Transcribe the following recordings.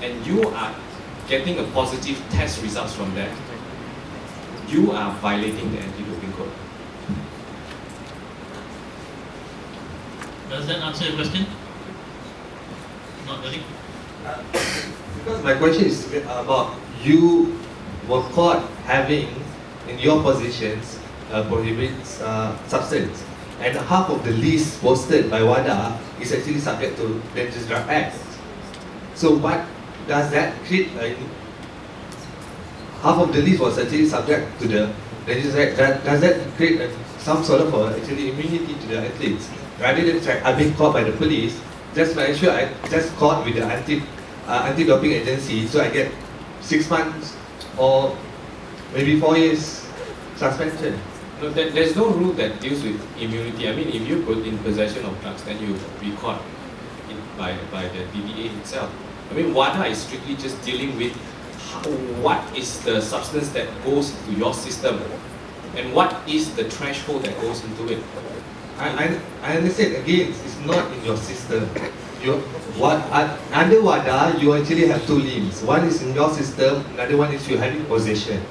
and you are getting a positive test results from that, you are violating the anti-doping code. Does that answer your question? Not really. Because my question is about you were caught having in your positions prohibited substance, and half of the list posted by WADA is actually subject to Dangerous Drug Act. So what does that create? Half of the list was actually subject to the Dangerous Act. Does that create some sort of actually immunity to the athletes? Rather than I've been caught by the police, just make sure I just caught with the anti-doping agency, so I get 6 months or maybe 4 years suspension. No, there's no rule that deals with immunity. I mean, if you put in possession of drugs, then you'll be caught by the DDA itself. I mean, WADA is strictly just dealing with what is the substance that goes into your system, and what is the threshold that goes into it. I understand, again, it's not in your system. Under WADA, you actually have two limbs. One is in your system, another one is you having possession.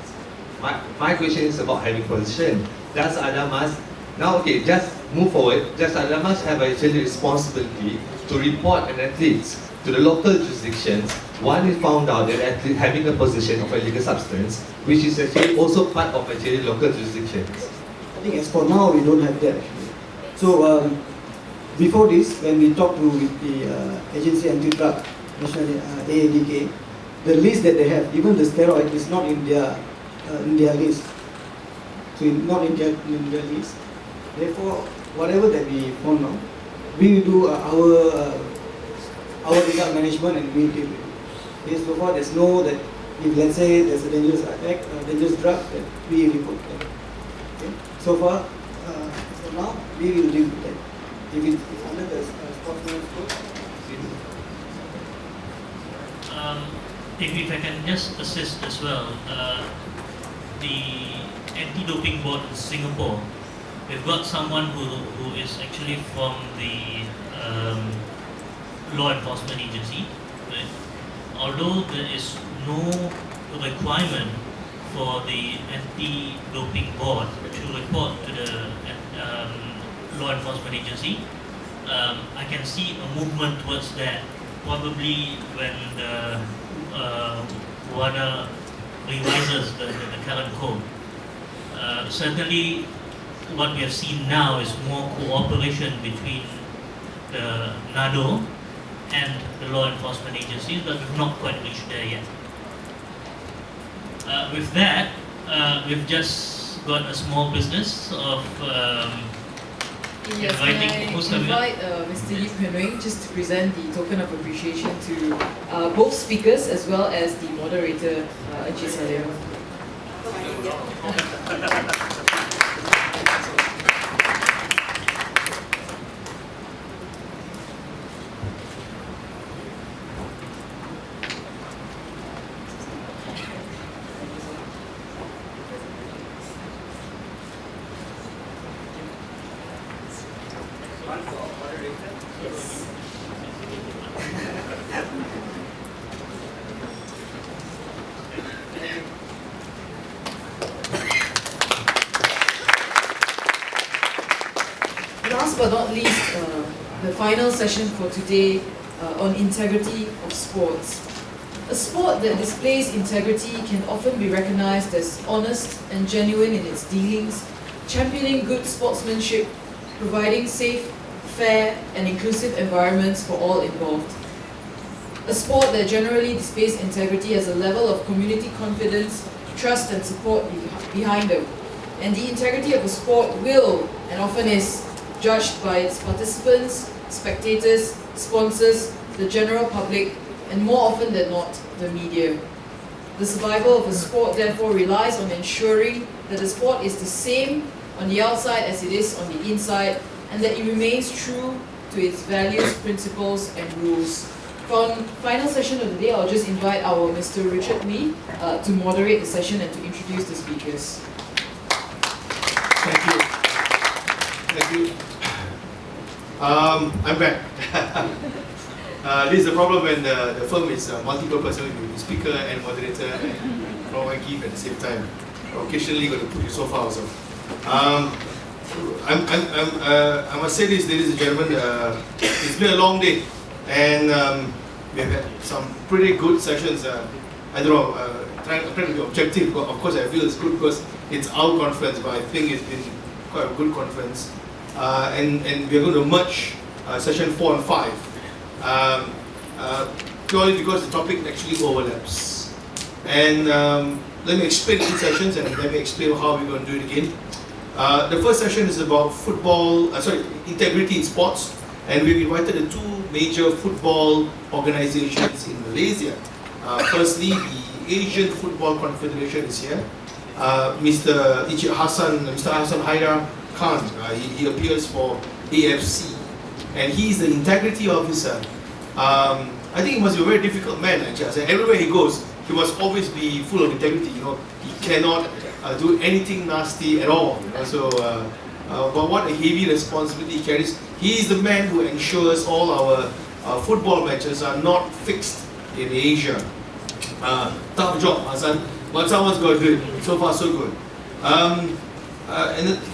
My question is about having possession. Does Adamas, now okay, just move forward, does Adamas have actually responsibility to report an athlete to the local jurisdictions? One is found out that athlete having a possession of a illegal substance, which is actually also part of actually local jurisdictions. I think as for now, we don't have that actually. So before this, when we talked to the agency anti-drug, national AADK, the list that they have, even the steroid is not in their list. So not in their list. Therefore, whatever that we found now, we will do our legal management and we deal with it. So far, there's no that if let's say there's a dangerous act, dangerous drug, that we report that. Okay? So far, so now we will deal with that. If it's under the sportsman's code. If I can just assist as well, the anti-doping board in Singapore, we've got someone who is actually from the law enforcement agency. Right? Although there is no requirement for the anti-doping board to report to the law enforcement agency, I can see a movement towards that, probably when the WADA revises the current code. Certainly what we have seen now is more cooperation between the NADO and the law enforcement agencies, but we've not quite reached there yet. With that, we've just got a small business of inviting Mr. Yip Henry just to present the token of appreciation to both speakers as well as the moderator, Xavier. Last but not least, the final session for today on integrity of sports. A sport that displays integrity can often be recognized as honest and genuine in its dealings, championing good sportsmanship, providing safe, fair and inclusive environments for all involved. A sport that generally displays integrity has a level of community confidence, trust and support behind them. And the integrity of a sport will, and often is, judged by its participants, spectators, sponsors, the general public, and more often than not, the media. The survival of a sport therefore relies on ensuring that the sport is the same on the outside as it is on the inside, and that it remains true to its values, principles, and rules. For the final session of the day, I'll just invite our Mr. Richard Lee to moderate the session and to introduce the speakers. Thank you. Thank you. I'm back. This is the problem when the firm is multi-purpose, so you be speaker and moderator and proper give at the same time. Occasionally, got to put your sofa also. I must say this, ladies and gentlemen, it's been a long day, and we have had some pretty good sessions. I don't know, trying to be objective. Of course, I feel it's good because it's our conference, but I think it's been quite a good conference. And we're going to merge session 4 and 5, purely because the topic actually overlaps. And let me explain the two sessions, and let me explain how we're going to do it again. The first session is about integrity in sports, and we've invited the two major football organizations in Malaysia. Firstly, the Asian Football Confederation is here. Mr. Hassan Haider Khan, he appears for AFC, and he is the integrity officer. I think he must be a very difficult man, actually. Everywhere he goes, he must always be full of integrity. You know, he cannot do anything nasty at all. You know? So, but what a heavy responsibility he carries. He is the man who ensures all our football matches are not fixed in Asia. Tough job, Hassan, but someone's got to do it. So far, so good. And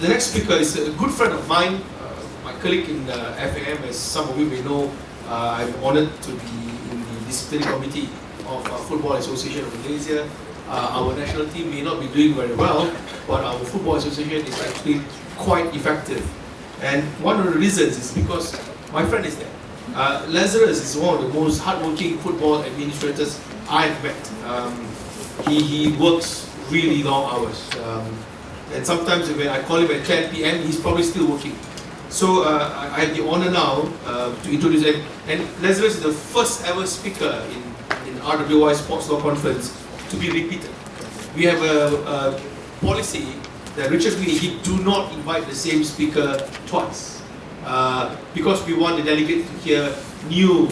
the next speaker is a good friend of mine, my colleague in FAM. As some of you may know, I'm honored to be in the disciplinary committee of Football Association of Malaysia. Our national team may not be doing very well, but our football association is actually quite effective. And one of the reasons is because my friend is there. Lazarus is one of the most hardworking football administrators I've met. He works really long hours. And sometimes when I call him at 10 p.m., he's probably still working. So I have the honor now to introduce him. And Lazarus is the first ever speaker in RWY Sports Law Conference to be repeated. We have a policy that Richard we do not invite the same speaker twice, because we want the delegates to hear new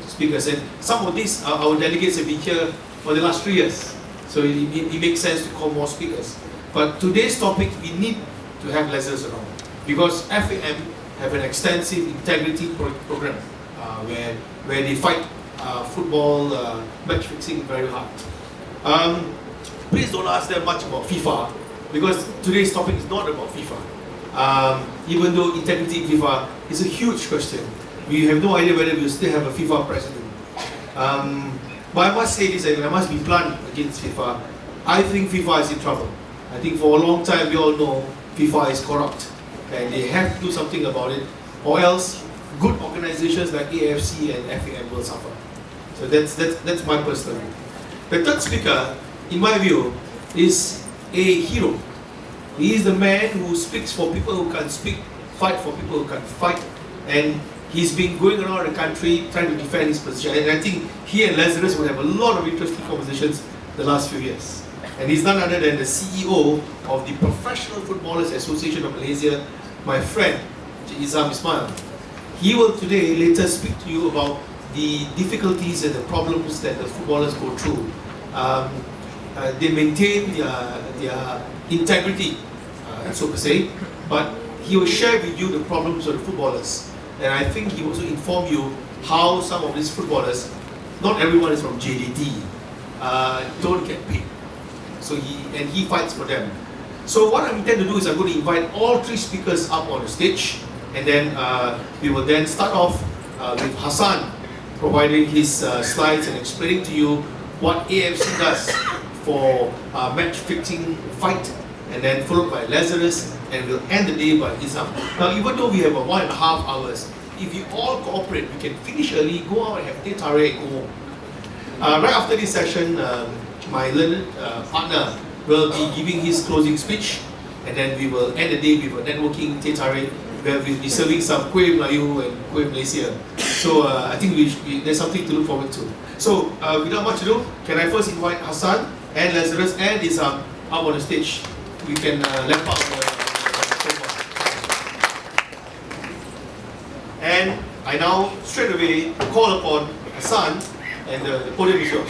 speakers. And some of these, our delegates have been here for the last 3 years, so it makes sense to call more speakers. But today's topic, we need to have Lazarus around, because FAM have an extensive integrity program where they fight football match fixing very hard. Please don't ask them much about FIFA, because today's topic is not about FIFA. Even though integrity in FIFA is a huge question, we have no idea whether we will still have a FIFA president. But I must say this, and I must be blunt against FIFA. I think FIFA is in trouble. I think for a long time we all know FIFA is corrupt, and they have to do something about it, or else good organizations like AFC and FAM will suffer. So that's my personal view. The third speaker, in my view, is a hero. He is the man who speaks for people who can't speak, fight for people who can't fight, and he's been going around the country trying to defend his position. And I think he and Lazarus will have a lot of interesting conversations the last few years. And he's none other than the CEO of the Professional Footballers Association of Malaysia, my friend, Izham Ismail. He will today later speak to you about the difficulties and the problems that the footballers go through. They maintain their integrity, so to say, but he will share with you the problems of the footballers. And I think he will also inform you how some of these footballers, not everyone is from JDT, don't get paid. So he fights for them. So what I intend to do is I'm going to invite all 3 speakers up on the stage, and then we will then start off with Hassan providing his slides and explaining to you what AFC does for match fixing fight, and then followed by Lazarus, and we'll end the day by Izham. Now, even though we have 1.5 hours, if you all cooperate, we can finish early, go out and have teh tarik and go home. Right after this session, my learned partner will be giving his closing speech, and then we will end the day with a networking teh tarik, where we'll be serving some kuih Melayu and kuih Malaysia. So I think there's something to look forward to. So without much ado, can I first invite Hassan and Lazarus and Izham up on the stage. We can lap out the sofa. And I now straight away call upon Hassan, and the podium is yours.